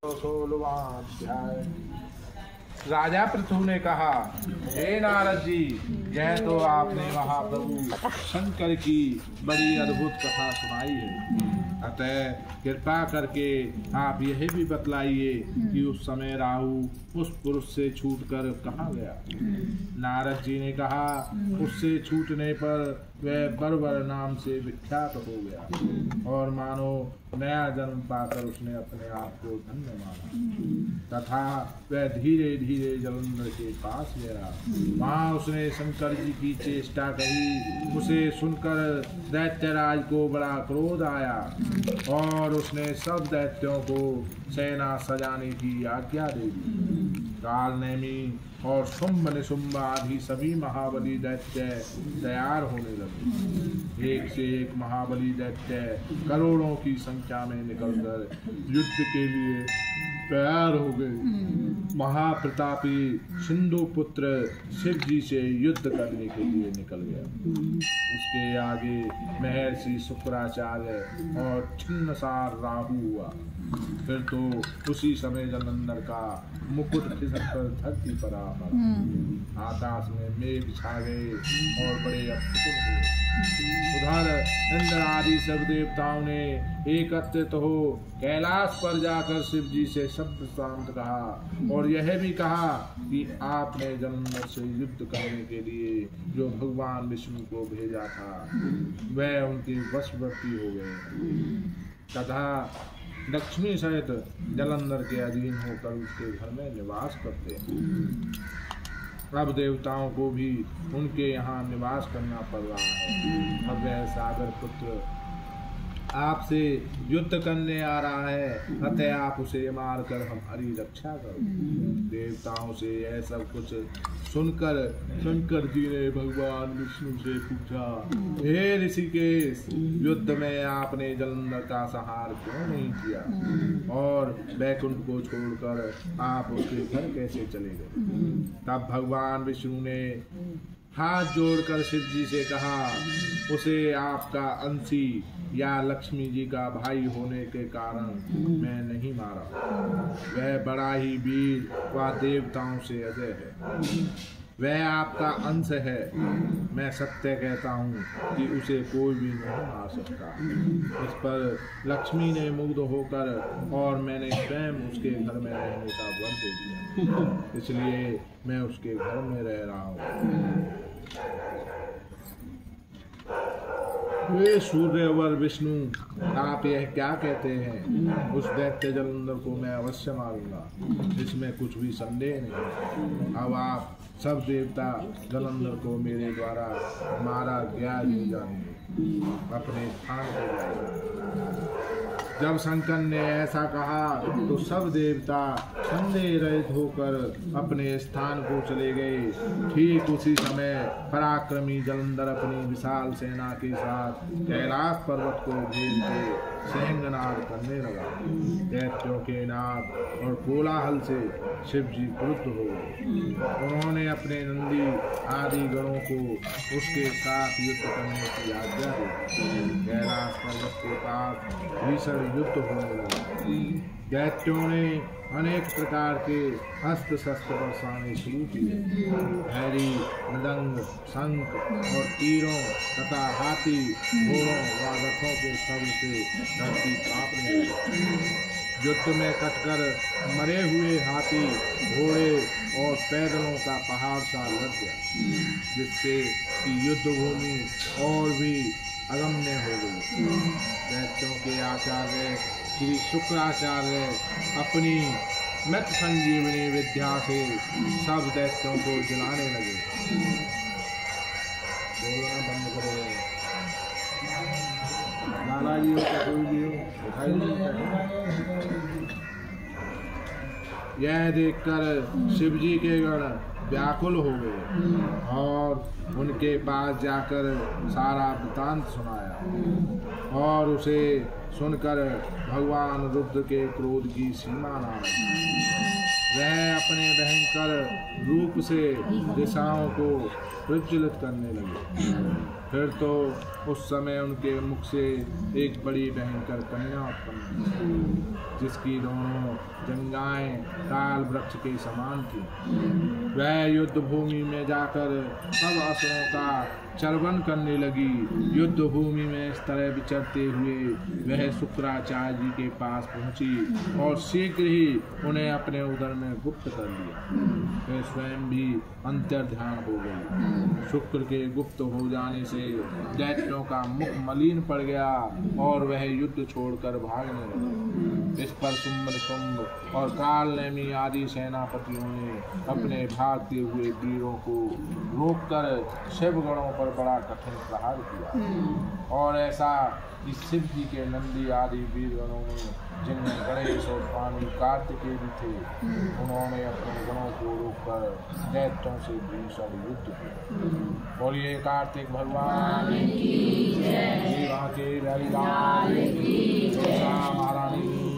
16वां राजा पृथु ने कहा, हे नारद जी, यह तो आपने महाप्रभु शंकर की बड़ी अद्भुत कथा सुनाई है। अतः कृपा करके आप यह भी बतलाइए कि उस समय राहु उस पुरुष से छूटकर कहाँ गया। नारद जी ने कहा, उससे छूटने पर वह बरबर नाम से विख्यात हो गया और मानो नया जन्म पाकर उसने अपने आप को धन्य माना तथा वह धीरे धीरे जलंधर के पास गया। वहाँ उसने शंकर जी की चेष्टा कही। उसे सुनकर दैत्यराज को बड़ा क्रोध आया और उसने सब दैत्यों को सेना सजाने की आज्ञा दे दी। कालनेमी और शुंभ निशुंभ आदि सभी महाबली दैत्य तैयार होने लगे। एक से एक महाबली दैत्य करोड़ों की संख्या में निकलकर युद्ध के लिए तैयार हो गए। महाप्रतापी सिंधु पुत्र शिव जी से युद्ध करने के लिए निकल गया। उसके आगे महर्षि शुक्राचार्य और छिन्नसार राहु हुआ। फिर तो उसी समय जलंधर का मुकुट खिसककर धरती पर आ पड़ा। आकाश में मेघ छा गए और बड़े अद्भुत हुए। उधर इंद्र आदि सब देवताओं ने एकत्रित हो कैलाश पर जाकर शिव जी से शब्द शांत कहा और यह भी कहा कि आपने जलंधर से युद्ध करने के लिए जो भगवान विष्णु को भेजा था वह उनके वशवर्ती हो गए तथा लक्ष्मी सहित जलंधर के अधीन होकर उसके घर में निवास करते हैं। अब देवताओं को भी उनके यहाँ निवास करना पड़ रहा है। अब वह सागर पुत्र आपसे युद्ध करने आ रहा है, अतः आप उसे मारकर हमारी रक्षा करो। देवताओं से यह सब कुछ सुनकर शंकर जी ने भगवान विष्णु से पूछा, हे ऋषिकेश, युद्ध में आपने जलंधर का संहार क्यों नहीं किया और वैकुंठ को छोड़कर आप उसके घर कैसे चले गए। तब भगवान विष्णु ने हाथ जोड़कर शिव जी से कहा, उसे आपका अंशी या लक्ष्मी जी का भाई होने के कारण मैं नहीं मारा। वह बड़ा ही वीर व देवताओं से अजय है। वह आपका अंश है। मैं सत्य कहता हूँ कि उसे कोई भी नहीं मार सकता। इस पर लक्ष्मी ने मुग्ध होकर और मैंने स्वयं उसके घर में रहने का वर दे दिया, इसलिए मैं उसके घर में रह रहा हूँ। वे सूर्यवर विष्णु, आप यह क्या कहते हैं? उस दैत्य जलंधर को मैं अवश्य मारूंगा, इसमें कुछ भी संदेह नहीं। अब आप सब देवता जलंधर को मेरे द्वारा मारा गया ही जानेंगे, अपने स्थान पर जाएंगे। जब शंकर ने ऐसा कहा तो सब देवता संदेह रहित होकर अपने स्थान को चले गए। ठीक उसी समय पराक्रमी जलंधर अपनी विशाल सेना के साथ कैलाश पर्वत को घेर के सिंहनाद करने लगा। दैत्यों के नाद और कोलाहल से शिव जी क्रुद्ध हो गए। उन्होंने अपने नंदी आदि गणों को उसके साथ युद्ध करने की आज्ञा दी। कैलाश पर्वत के पास भीषण युद्ध होने लगा। दैत्यों ने अनेक प्रकार के अस्त्र शस्त्र बरसाने शुरू किए। भैरी, मृदंग, शंख और तीरों तथा हाथी, घोड़ों व रथों के शब्द से धरती कांपने लगी। युद्ध में कटकर मरे हुए हाथी, घोड़े और पैदलों का पहाड़ सा लग गया, जिससे कि युद्ध भूमि और भी अगम्य हो गई। दैत्यों के आचार्य श्री शुक्राचार्य अपनी मृत संजीवनी विद्या से सब दैत्यों को जलाने लगे। बोलना बंद करो। लाला जी हो तो कोई भी हो, दिखाई नहीं। यह देखकर शिव जी के गण व्याकुल हो गए और उनके पास जाकर सारा वृतांत सुनाया और उसे सुनकर भगवान रुद्र के क्रोध की सीमा न रही। वह अपने भयंकर रूप से दिशाओं को प्रज्वलित करने लगे। फिर तो उस समय उनके मुख से एक बड़ी भयंकर कन्या उत्पन्न हुई, जिसकी दोनों जंघाएं ताल वृक्ष के समान थी। वह युद्ध भूमि में जाकर सब असुरों का चर्वण करने लगी। युद्ध भूमि में इस तरह विचरते हुए वह शुक्राचार्य जी के पास पहुंची और शीघ्र ही उन्हें अपने उदर में गुप्त कर लिया। वह स्वयं भी अंतर्ध्यान हो गई। शुक्र के गुप्त हो जाने से दैत्यों का मुख मलिन पड़ गया और वह युद्ध छोड़कर भागने लगे। इस पर शुंभ और काल नेमी आदि सेनापतियों ने अपने भागते हुए वीरों को रोककर शिवगणों पर बड़ा कठिन प्रहार किया। और ऐसा कि शिव जी के नंदी आदि वीरगणों ने, जिनमें गणेश और स्वामी कार्तिकेय भी थे, उन्होंने अपने गणों को रोककर दैत्यों से भीषण युद्ध किया। बोलिए कार्तिक भगवान की जय, के महारानी